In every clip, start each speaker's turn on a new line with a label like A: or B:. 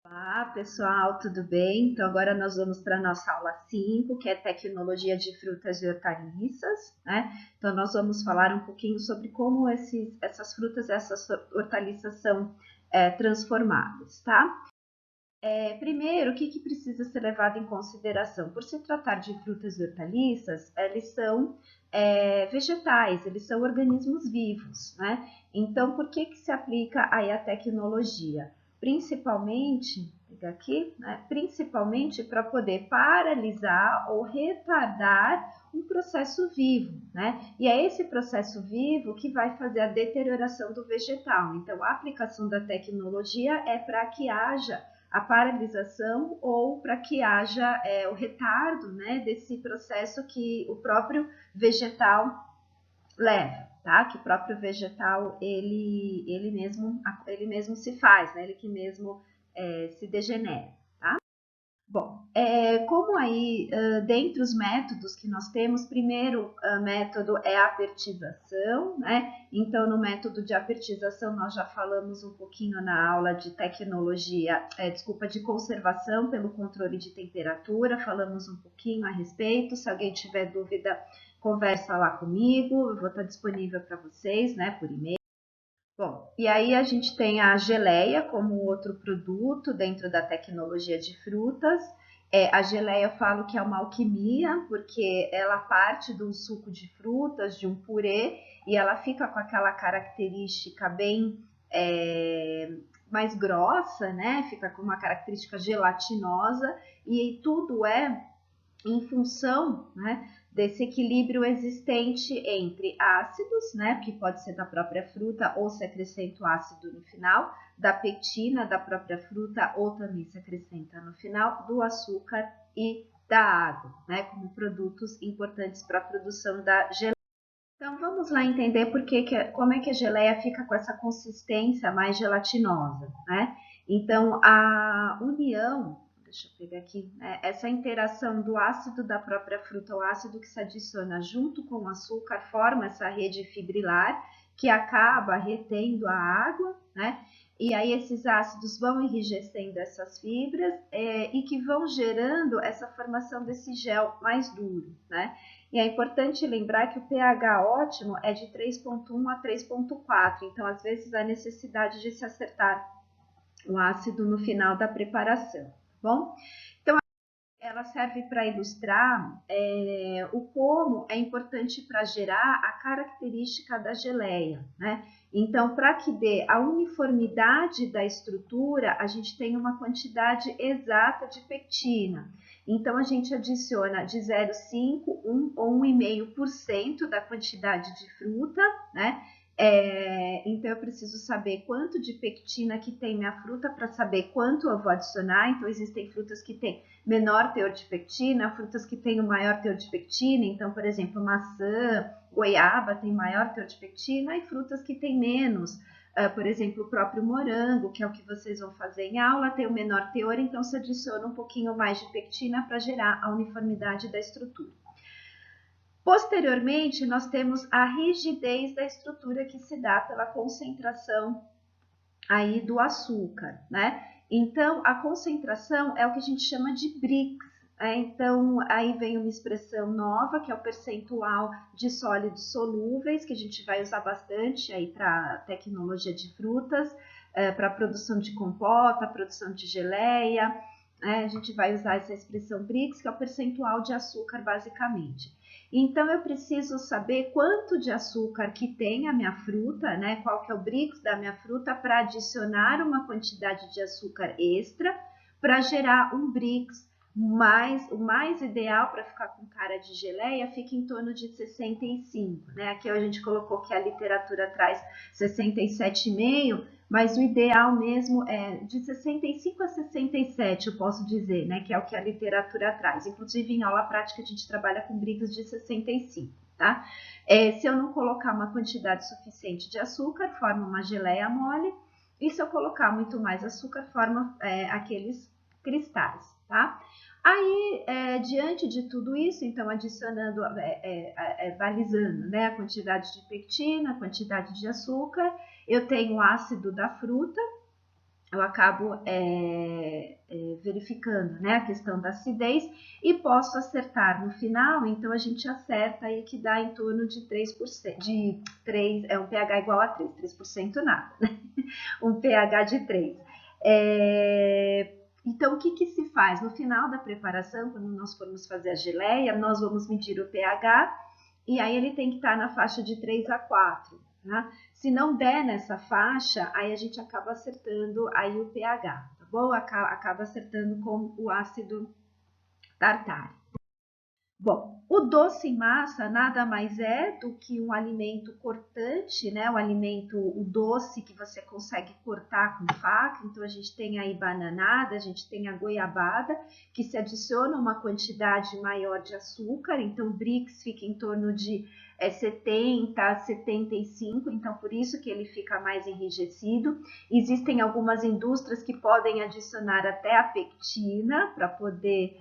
A: Olá, pessoal, tudo bem? Então, agora nós vamos para a nossa aula 5, que é Tecnologia de Frutas e Hortaliças, né? Então, nós vamos falar um pouquinho sobre como essas frutas e essas hortaliças são transformadas, tá? Primeiro, o que precisa ser levado em consideração? Por se tratar de frutas e hortaliças, eles são vegetais, eles são organismos vivos, né? Então, por que se aplica aí a tecnologia? Principalmente, vou pegar aqui, né? Principalmente para poder paralisar ou retardar um processo vivo, né? E é esse processo vivo que vai fazer a deterioração do vegetal. Então, a aplicação da tecnologia é para que haja a paralisação ou para que haja o retardo, né, desse processo que o próprio vegetal leva, tá? Que o próprio vegetal ele mesmo se faz, né? Ele que mesmo se degenera. Bom, como aí, dentre os métodos que nós temos, primeiro método é a apertização, né? Então, no método de apertização, nós já falamos um pouquinho na aula de tecnologia, de conservação pelo controle de temperatura, falamos um pouquinho a respeito. Se alguém tiver dúvida, conversa lá comigo, eu vou estar disponível para vocês, né, por e-mail. Bom, e aí a gente tem a geleia como outro produto dentro da tecnologia de frutas. A geleia eu falo que é uma alquimia, porque ela parte do suco de frutas, de um purê, e ela fica com aquela característica bem mais grossa, né? Fica com uma característica gelatinosa, e tudo é em função, né, desse equilíbrio existente entre ácidos, né, que pode ser da própria fruta ou se acrescenta o ácido no final, da pectina da própria fruta ou também se acrescenta no final, do açúcar e da água, né, como produtos importantes para a produção da geleia. Então vamos lá entender como é que a geleia fica com essa consistência mais gelatinosa, né? Então a união, deixa eu pegar aqui, né? Essa interação do ácido da própria fruta, o ácido que se adiciona junto com o açúcar, forma essa rede fibrilar que acaba retendo a água, né? E aí esses ácidos vão enrijecendo essas fibras e que vão gerando essa formação desse gel mais duro, né? E é importante lembrar que o pH ótimo é de 3,1 a 3,4, então às vezes há necessidade de se acertar o ácido no final da preparação, bom? Então ela serve para ilustrar o como é importante para gerar a característica da geleia, né? Então, para que dê a uniformidade da estrutura, a gente tem uma quantidade exata de pectina. Então, a gente adiciona de 0,5, 1 ou 1,5% da quantidade de fruta, né? Então, eu preciso saber quanto de pectina que tem minha fruta para saber quanto eu vou adicionar. Então, existem frutas que têm menor teor de pectina, frutas que têm o maior teor de pectina. Então, por exemplo, maçã, goiaba tem maior teor de pectina e frutas que têm menos. Por exemplo, o próprio morango, que é o que vocês vão fazer em aula, tem o menor teor, então se adiciona um pouquinho mais de pectina para gerar a uniformidade da estrutura. Posteriormente, nós temos a rigidez da estrutura que se dá pela concentração aí do açúcar, né? Então, a concentração é o que a gente chama de Brix. Então, aí vem uma expressão nova, que é o percentual de sólidos solúveis, que a gente vai usar bastante aí para tecnologia de frutas, para produção de compota, produção de geleia. A gente vai usar essa expressão Brix, que é o percentual de açúcar, basicamente. Então, eu preciso saber quanto de açúcar que tem a minha fruta, né? Qual que é o Brix da minha fruta para adicionar uma quantidade de açúcar extra para gerar um Brix o mais ideal para ficar com cara de geleia fica em torno de 65, né? Aqui a gente colocou que a literatura traz 67,5, mas o ideal mesmo é de 65 a 67, eu posso dizer, né? Que é o que a literatura traz. Inclusive, em aula prática, a gente trabalha com Brix de 65, tá? Se eu não colocar uma quantidade suficiente de açúcar, forma uma geleia mole. E se eu colocar muito mais açúcar, forma aqueles cristais, tá? Aí, diante de tudo isso, então, adicionando, balizando, né, a quantidade de pectina, a quantidade de açúcar, eu tenho o ácido da fruta, eu acabo verificando, né, a questão da acidez e posso acertar no final. Então a gente acerta aí que dá em torno de 3%, de 3, um pH igual a 3% nada, né? Um pH de 3. Então, o que se faz? No final da preparação, quando nós formos fazer a geleia, nós vamos medir o pH e aí ele tem que estar na faixa de 3 a 4. Tá? Se não der nessa faixa, aí a gente acaba acertando aí o pH, tá bom? Acaba acertando com o ácido tartárico. Bom, o doce em massa nada mais é do que um alimento cortante, né? O doce que você consegue cortar com faca. Então a gente tem aí bananada, a gente tem a goiabada, que se adiciona uma quantidade maior de açúcar. Então o Brix fica em torno de 70 a 75, então por isso que ele fica mais enrijecido. Existem algumas indústrias que podem adicionar até a pectina para poder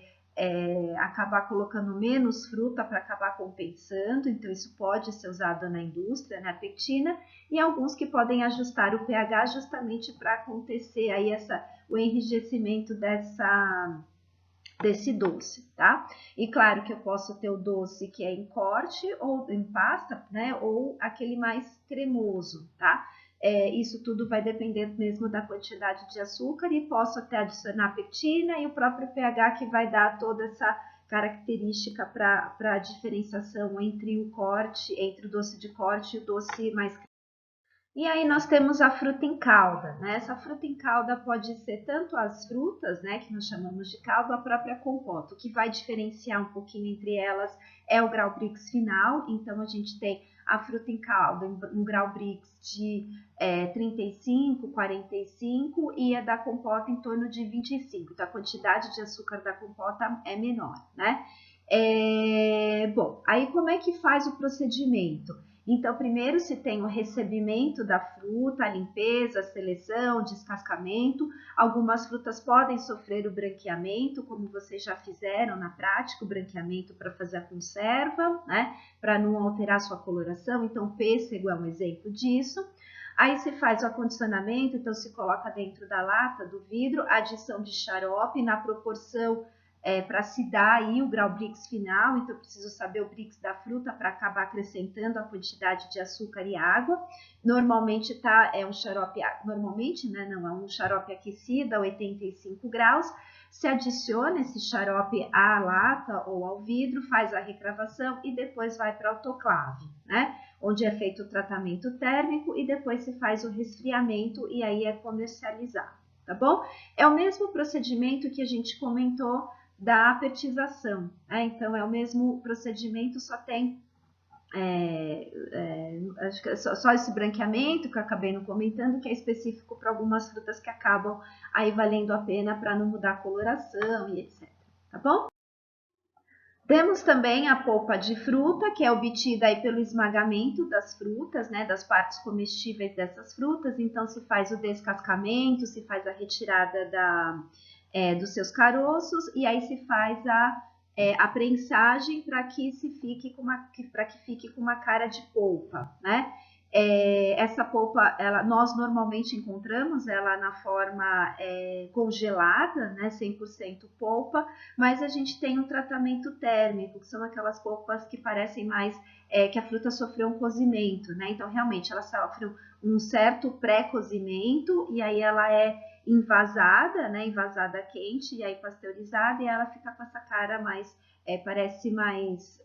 A: acabar colocando menos fruta para acabar compensando, então isso pode ser usado na indústria, na pectina, e alguns que podem ajustar o pH justamente para acontecer aí o enrijecimento desse doce, tá? E claro que eu posso ter o doce que é em corte ou em pasta, né? Ou aquele mais cremoso, tá? Isso tudo vai depender mesmo da quantidade de açúcar e posso até adicionar pectina e o próprio pH que vai dar toda essa característica para a diferenciação entre o doce de corte e o doce mais. E aí nós temos a fruta em calda, né? Essa fruta em calda pode ser tanto as frutas, né, que nós chamamos de calda, a própria compota. O que vai diferenciar um pouquinho entre elas é o grau Brix final. Então a gente tem a fruta em calda um grau Brix de 35, 45 e a da compota em torno de 25. Então a quantidade de açúcar da compota é menor, né? Bom, aí como é que faz o procedimento? Então, primeiro se tem o recebimento da fruta, a limpeza, a seleção, o descascamento. Algumas frutas podem sofrer o branqueamento, como vocês já fizeram na prática, o branqueamento para fazer a conserva, né? Para não alterar sua coloração. Então, o pêssego é um exemplo disso. Aí se faz o acondicionamento, então se coloca dentro da lata, do vidro, a adição de xarope na proporção para se dar aí o grau Brix final, então eu preciso saber o Brix da fruta para acabar acrescentando a quantidade de açúcar e água. Normalmente é um xarope, normalmente, né, não, é um xarope aquecido a 85 graus. Se adiciona esse xarope à lata ou ao vidro, faz a recravação e depois vai para a autoclave, né? Onde é feito o tratamento térmico e depois se faz o resfriamento e aí é comercializado, tá bom? É o mesmo procedimento que a gente comentou da apertização, né? Então é o mesmo procedimento, só tem acho que só esse branqueamento que eu acabei não comentando, que é específico para algumas frutas que acabam aí valendo a pena para não mudar a coloração e etc. Tá bom? Temos também a polpa de fruta, que é obtida aí pelo esmagamento das frutas, né, das partes comestíveis dessas frutas. Então, se faz o descascamento, se faz a retirada dos seus caroços e aí se faz a prensagem para que fique com uma cara de polpa, né? Essa polpa, nós normalmente encontramos ela na forma congelada, né, 100% polpa, mas a gente tem um tratamento térmico, que são aquelas polpas que parecem mais que a fruta sofreu um cozimento, né? Então, realmente, ela sofre um certo pré-cozimento e aí ela é envasada, né? Envasada quente e aí pasteurizada e ela fica com essa cara mais, parece mais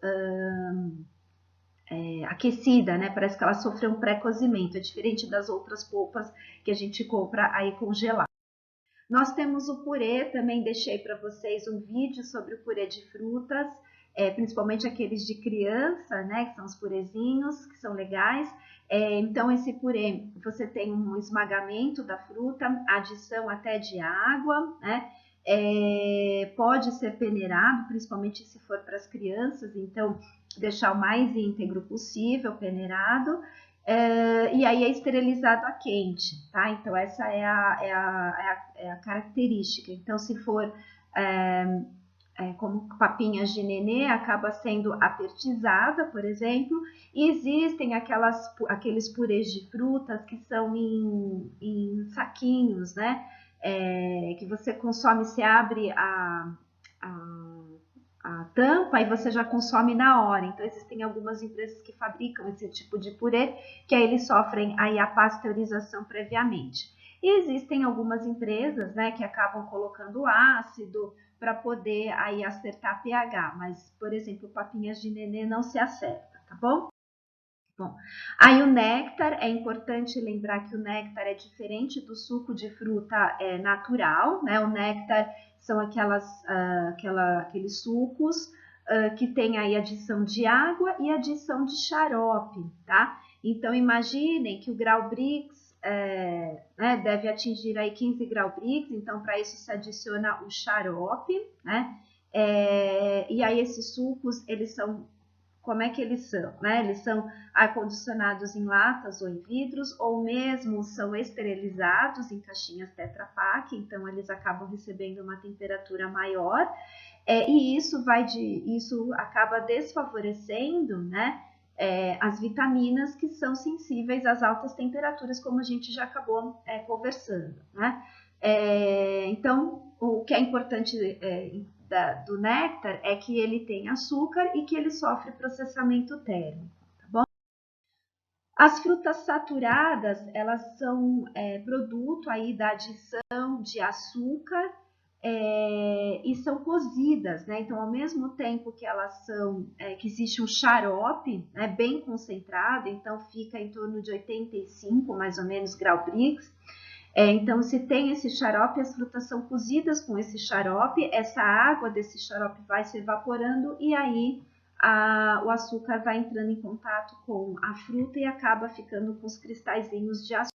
A: aquecida, né? Parece que ela sofreu um pré-cozimento, é diferente das outras polpas que a gente compra aí congelada. Nós temos o purê, também deixei para vocês um vídeo sobre o purê de frutas, principalmente aqueles de criança, né? Que são os purezinhos, que são legais. Então, esse purê, você tem um esmagamento da fruta, adição até de água, né? Pode ser peneirado, principalmente se for para as crianças, então deixar o mais íntegro possível, peneirado, e aí é esterilizado a quente, tá? Então essa é a característica. Então se for como papinhas de nenê, acaba sendo apertizada, por exemplo, e existem aqueles purês de frutas que são em saquinhos, né? que você consome, você abre a tampa e você já consome na hora. Então, existem algumas empresas que fabricam esse tipo de purê, que aí eles sofrem aí a pasteurização previamente. E existem algumas empresas, né, que acabam colocando ácido para poder aí acertar pH, mas, por exemplo, papinhas de nenê não se acerta, tá bom? Bom, aí o néctar, é importante lembrar que o néctar é diferente do suco de fruta natural, né? O néctar são aqueles sucos que tem aí adição de água e adição de xarope, tá? Então, imaginem que o grau Brix né, deve atingir aí 15 grau Brix, então para isso se adiciona o xarope, né? E aí esses sucos, eles são, como é que eles são, né? Eles são acondicionados em latas ou em vidros, ou mesmo são esterilizados em caixinhas Tetra Pak, então eles acabam recebendo uma temperatura maior, e isso acaba desfavorecendo, né, as vitaminas que são sensíveis às altas temperaturas, como a gente já acabou conversando, né? Então, o que é importante do néctar é que ele tem açúcar e que ele sofre processamento térmico, tá bom? As frutas saturadas, elas são produto aí da adição de açúcar e são cozidas, né? Então, ao mesmo tempo que elas são, que existe um xarope, né, bem concentrado, então fica em torno de 85, mais ou menos, grau Brix. Então, se tem esse xarope, as frutas são cozidas com esse xarope, essa água desse xarope vai se evaporando e aí o açúcar vai entrando em contato com a fruta e acaba ficando com os cristalzinhos de açúcar.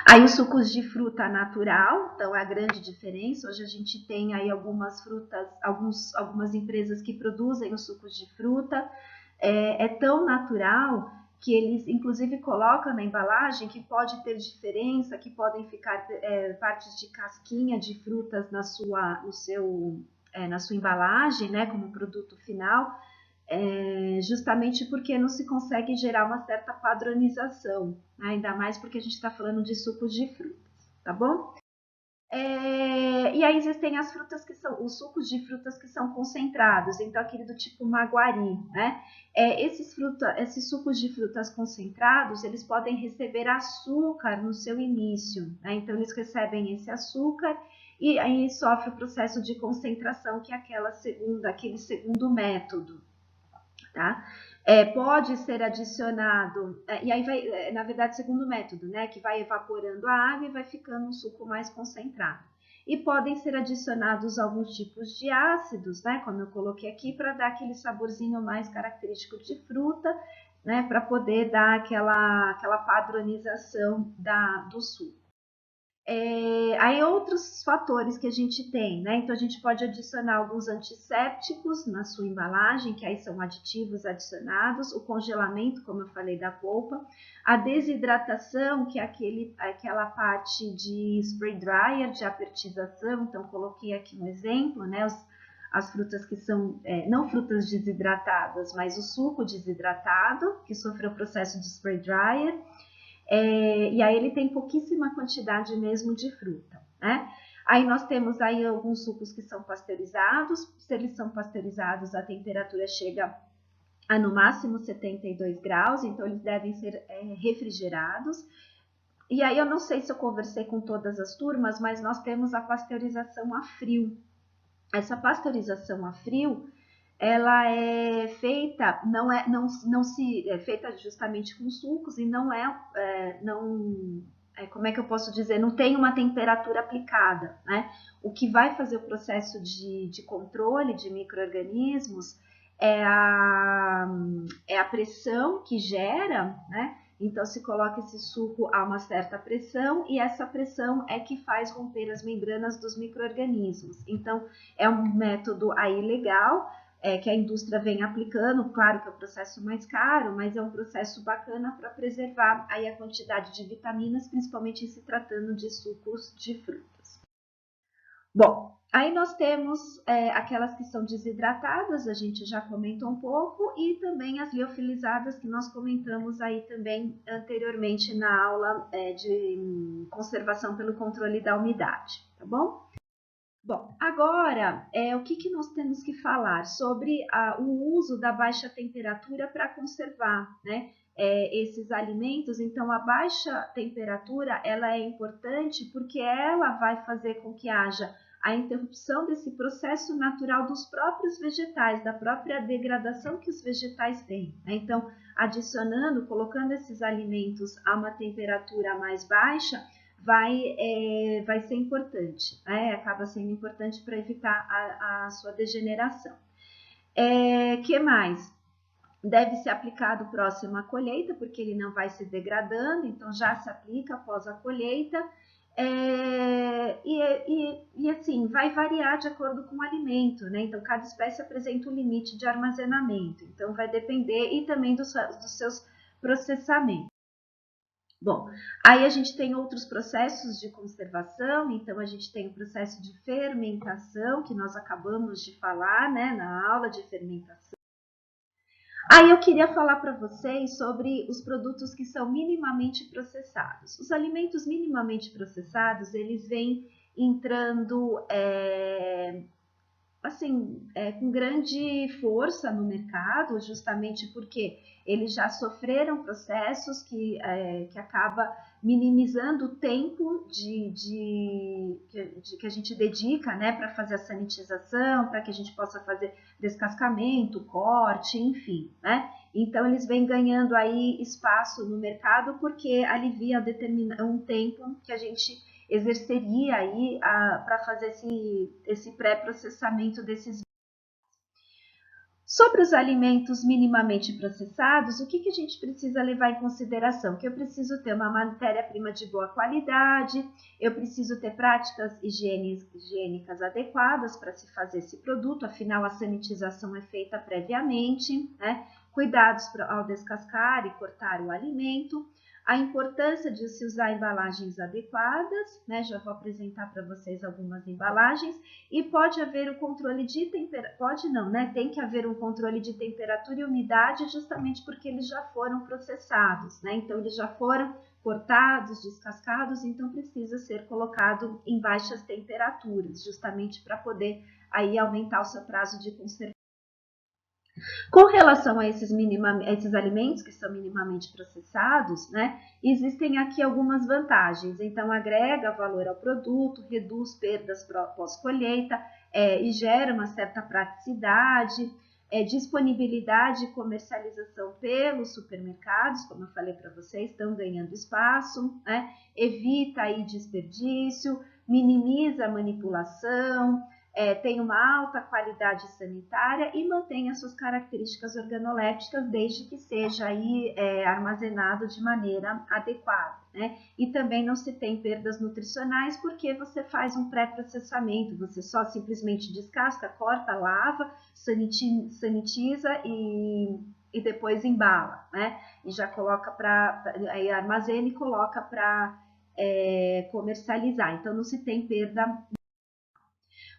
A: Aí os sucos de fruta natural, então é a grande diferença. Hoje a gente tem aí algumas frutas, algumas empresas que produzem os sucos de fruta. É tão natural que eles inclusive colocam na embalagem que pode ter diferença, que podem ficar partes de casquinha de frutas na sua embalagem, né, como produto final, justamente porque não se consegue gerar uma certa padronização, né, ainda mais porque a gente está falando de sucos de frutas, tá bom? E aí existem as frutas que são, os sucos de frutas que são concentrados, então aquele do tipo maguari, né? Esses sucos de frutas concentrados, eles podem receber açúcar no seu início, né? Então eles recebem esse açúcar e aí sofre o processo de concentração, que é aquele segundo método, tá? Pode ser adicionado, e aí vai, na verdade, segundo método, né, que vai evaporando a água e vai ficando um suco mais concentrado. E podem ser adicionados alguns tipos de ácidos, né, como eu coloquei aqui, para dar aquele saborzinho mais característico de fruta, né, para poder dar aquela padronização do suco. Aí outros fatores que a gente tem, né? Então a gente pode adicionar alguns antissépticos na sua embalagem, que aí são aditivos adicionados, o congelamento, como eu falei, da polpa, a desidratação, que é aquela parte de spray dryer, de apertização, então coloquei aqui um exemplo, né? As frutas que são, não frutas desidratadas, mas o suco desidratado, que sofreu o processo de spray dryer. E aí ele tem pouquíssima quantidade mesmo de fruta, né? Aí nós temos aí alguns sucos que são pasteurizados. Se eles são pasteurizados, a temperatura chega a no máximo 72 graus, então eles devem ser refrigerados. E aí eu não sei se eu conversei com todas as turmas, mas nós temos a pasteurização a frio. Essa pasteurização a frio, ela é feita, não se é feita justamente com sucos e como é que eu posso dizer, não tem uma temperatura aplicada, né? O que vai fazer o processo de controle de micro-organismos é a pressão que gera, né? Então se coloca esse suco a uma certa pressão e essa pressão é que faz romper as membranas dos micro-organismos. Então é um método aí legal, que a indústria vem aplicando, claro que é um processo mais caro, mas é um processo bacana para preservar aí a quantidade de vitaminas, principalmente se tratando de sucos de frutas. Bom, Aí nós temos aquelas que são desidratadas, a gente já comentou um pouco, e também as liofilizadas, que nós comentamos aí também anteriormente na aula de conservação pelo controle da umidade, tá bom? Bom, agora, o que nós temos que falar sobre o uso da baixa temperatura para conservar, né, esses alimentos. Então, a baixa temperatura, ela é importante porque ela vai fazer com que haja a interrupção desse processo natural dos próprios vegetais, da própria degradação que os vegetais têm, né? Então, adicionando, colocando esses alimentos a uma temperatura mais baixa, vai ser importante, né? Acaba sendo importante para evitar a sua degeneração. Que mais? Deve ser aplicado próximo à colheita, porque ele não vai se degradando, então já se aplica após a colheita. E assim, vai variar de acordo com o alimento, né? Então, cada espécie apresenta um limite de armazenamento, então vai depender e também dos seus processamentos. Bom, aí a gente tem outros processos de conservação, então a gente tem o processo de fermentação, que nós acabamos de falar, né, na aula de fermentação. Aí eu queria falar para vocês sobre os produtos que são minimamente processados. Os alimentos minimamente processados, eles vêm entrando com grande força no mercado, justamente porque eles já sofreram processos que acaba minimizando o tempo que a gente dedica, né, para fazer a sanitização, para que a gente possa fazer descascamento, corte, enfim, né? Então eles vêm ganhando aí espaço no mercado porque alivia um tempo que a gente exerceria aí para fazer esse pré-processamento desses. Sobre os alimentos minimamente processados, o que a gente precisa levar em consideração? Que eu preciso ter uma matéria-prima de boa qualidade, eu preciso ter práticas higiênicas adequadas para se fazer esse produto, afinal a sanitização é feita previamente, né? Cuidados ao descascar e cortar o alimento, a importância de se usar embalagens adequadas, né? Já vou apresentar para vocês algumas embalagens, e pode haver o controle de temperatura, pode não, né? Tem que haver um controle de temperatura e umidade justamente porque eles já foram processados, né? Então eles já foram cortados, descascados, então precisa ser colocado em baixas temperaturas, justamente para poder aí aumentar o seu prazo de conservação. Com relação a esses alimentos que são minimamente processados, né, existem aqui algumas vantagens. Então, agrega valor ao produto, reduz perdas pós-colheita e gera uma certa praticidade, disponibilidade e comercialização pelos supermercados, como eu falei para vocês, estão ganhando espaço, né, evita aí desperdício, minimiza a manipulação, tem uma alta qualidade sanitária e mantém as suas características organolépticas desde que seja aí armazenado de maneira adequada, né? E também não se tem perdas nutricionais porque você faz um pré-processamento, você só simplesmente descasca, corta, lava, sanitiza e depois embala, né? E já coloca aí armazena e coloca para comercializar. Então não se tem perda.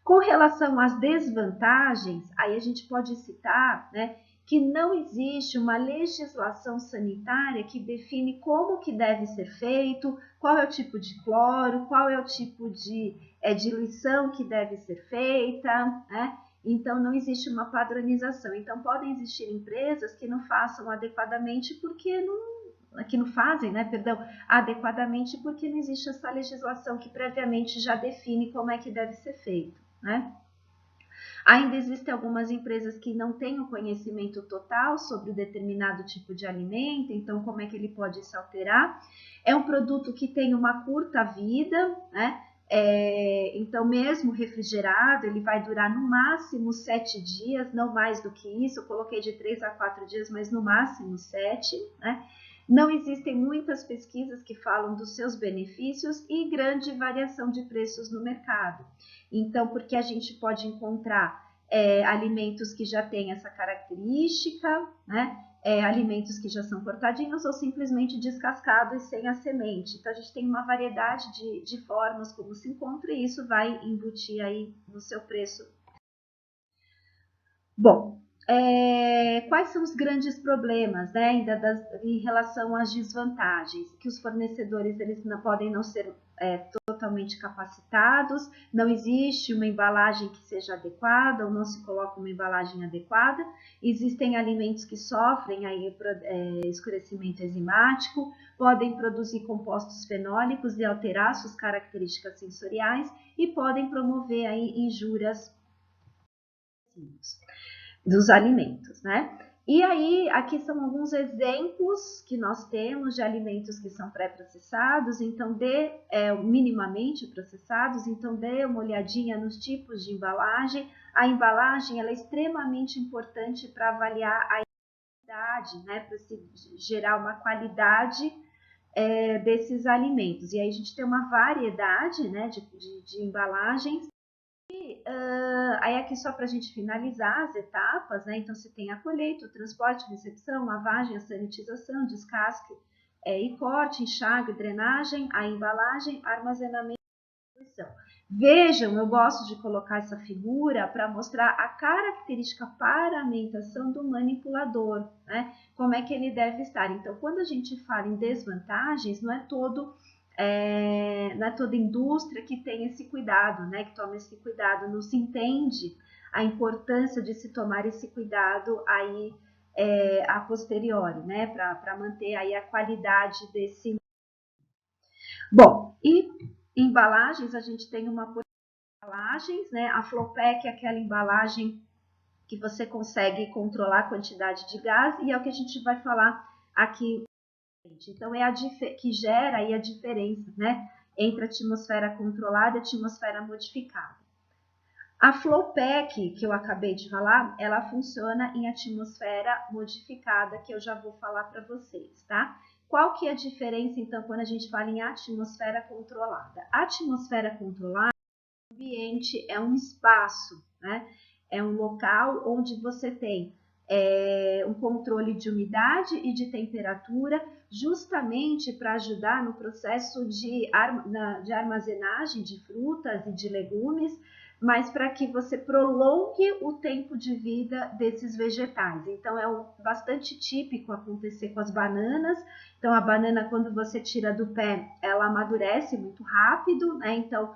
A: Com relação às desvantagens, aí a gente pode citar, né, que não existe uma legislação sanitária que define como que deve ser feito, qual é o tipo de cloro, qual é o tipo de diluição que deve ser feita, né? Então não existe uma padronização. Então podem existir empresas que não façam adequadamente porque não fazem, né, perdão, adequadamente porque não existe essa legislação que previamente já define como é que deve ser feito, né? Ainda existem algumas empresas que não têm o conhecimento total sobre determinado tipo de alimento, então como é que ele pode se alterar? É um produto que tem uma curta vida, né? Então, mesmo refrigerado, ele vai durar no máximo 7 dias, não mais do que isso. Eu coloquei de 3 a 4 dias, mas no máximo 7, né? Não existem muitas pesquisas que falam dos seus benefícios e grande variação de preços no mercado. Então, porque a gente pode encontrar alimentos que já têm essa característica, né? alimentos que já são cortadinhos ou simplesmente descascados sem a semente. Então, a gente tem uma variedade de formas como se encontra e isso vai embutir aí no seu preço. Bom, quais são os grandes problemas, né, em relação às desvantagens? Que os fornecedores eles podem não ser totalmente capacitados, não existe uma embalagem que seja adequada ou não se coloca uma embalagem adequada, existem alimentos que sofrem aí, escurecimento enzimático, podem produzir compostos fenólicos e alterar suas características sensoriais e podem promover aí injúrias dos alimentos, né? E aí, aqui são alguns exemplos que nós temos de alimentos que são pré-processados, então minimamente processados, então dê uma olhadinha nos tipos de embalagem. A embalagem ela é extremamente importante para avaliar a qualidade, né? Para se gerar uma qualidade desses alimentos. E aí a gente tem uma variedade, né, de embalagens. Aí aqui só para a gente finalizar as etapas, né? Então, você tem a colheita, o transporte, recepção, lavagem, a sanitização, descasque e corte, enxágue, drenagem, a embalagem, armazenamento e distribuição. Vejam, eu gosto de colocar essa figura para mostrar a característica paramentação do manipulador, né? Como é que ele deve estar. Então, quando a gente fala em desvantagens, não é toda indústria que tem esse cuidado, né, que toma esse cuidado, não se entende a importância de se tomar esse cuidado aí a posteriori, né, para manter aí a qualidade desse. Bom, e embalagens, a gente tem uma porção de embalagens, né, a Flowpack é aquela embalagem que você consegue controlar a quantidade de gás e é o que a gente vai falar aqui. Então, é que gera aí a diferença, né, entre a atmosfera controlada e a atmosfera modificada. A Flowpack, que eu acabei de falar, ela funciona em atmosfera modificada, que eu já vou falar para vocês, tá? Qual que é a diferença, então, quando a gente fala em atmosfera controlada? A atmosfera controlada, o ambiente é um espaço, né? É um local onde você tem um controle de umidade e de temperatura, justamente para ajudar no processo de armazenagem de frutas e de legumes, mas para que você prolongue o tempo de vida desses vegetais. Então, bastante típico acontecer com as bananas. Então, a banana, quando você tira do pé, ela amadurece muito rápido, né? Então,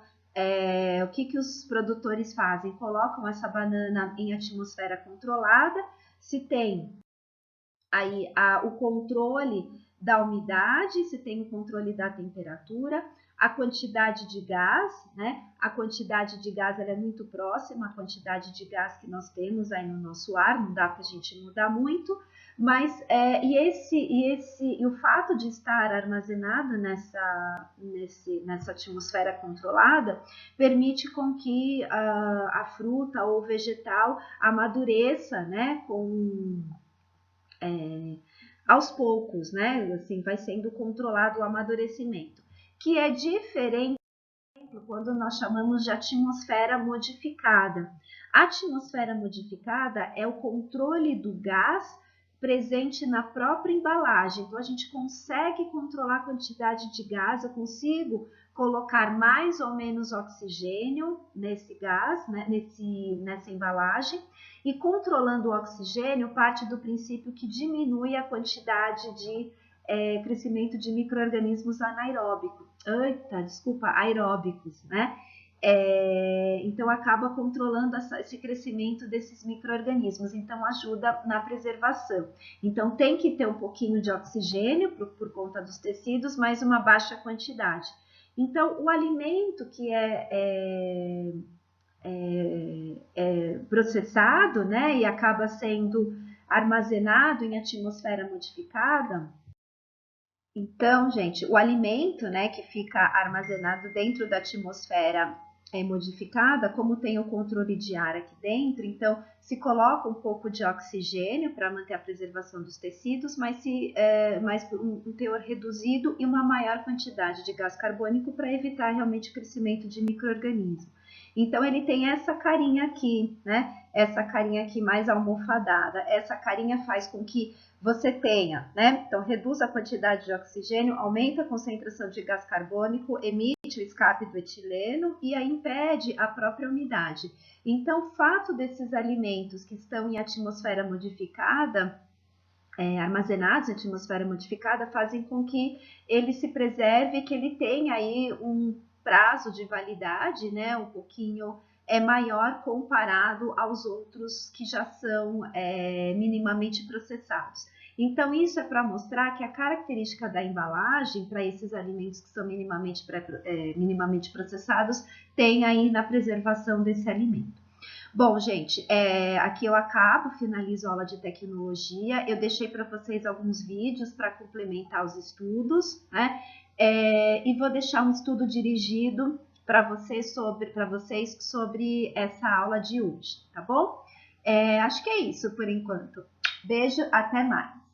A: o que os produtores fazem? Colocam essa banana em atmosfera controlada. Se tem aí o controle da umidade, se tem o controle da temperatura, a quantidade de gás, né? A quantidade de gás ela é muito próxima à quantidade de gás que nós temos aí no nosso ar, não dá para a gente mudar muito, mas o fato de estar armazenado nessa atmosfera controlada permite com que a fruta ou vegetal amadureça, né, aos poucos, né? Assim, vai sendo controlado o amadurecimento, que é diferente quando nós chamamos de atmosfera modificada. A atmosfera modificada é o controle do gás presente na própria embalagem. Então, a gente consegue controlar a quantidade de gás, eu consigo colocar mais ou menos oxigênio nesse gás, né, nessa embalagem, e controlando o oxigênio parte do princípio que diminui a quantidade de crescimento de micro-organismos aeróbicos, né? Então, acaba controlando esse crescimento desses micro-organismos, então ajuda na preservação. Então, tem que ter um pouquinho de oxigênio por conta dos tecidos, mas uma baixa quantidade. Então, o alimento que é processado, né, e acaba sendo armazenado em atmosfera modificada. Então, gente, o alimento, né, que fica armazenado dentro da atmosfera modificada, como tem o controle de ar aqui dentro, então se coloca um pouco de oxigênio para manter a preservação dos tecidos, mas um teor reduzido e uma maior quantidade de gás carbônico para evitar realmente o crescimento de micro-organismos. Então, ele tem essa carinha aqui, né? Essa carinha aqui mais almofadada. Essa carinha faz com que você tenha, né? Então, reduz a quantidade de oxigênio, aumenta a concentração de gás carbônico, emite o escape do etileno e aí impede a própria umidade. Então, o fato desses alimentos que estão em atmosfera modificada, armazenados em atmosfera modificada, fazem com que ele se preserve, que ele tenha aí um prazo de validade, né, um pouquinho maior comparado aos outros que já são minimamente processados. Então, isso é para mostrar que a característica da embalagem para esses alimentos que são minimamente processados tem aí na preservação desse alimento. Bom, gente, aqui eu finalizo a aula de tecnologia. Eu deixei para vocês alguns vídeos para complementar os estudos, né? E vou deixar um estudo dirigido para vocês sobre essa aula de hoje, tá bom? Acho que é isso por enquanto. Beijo, até mais.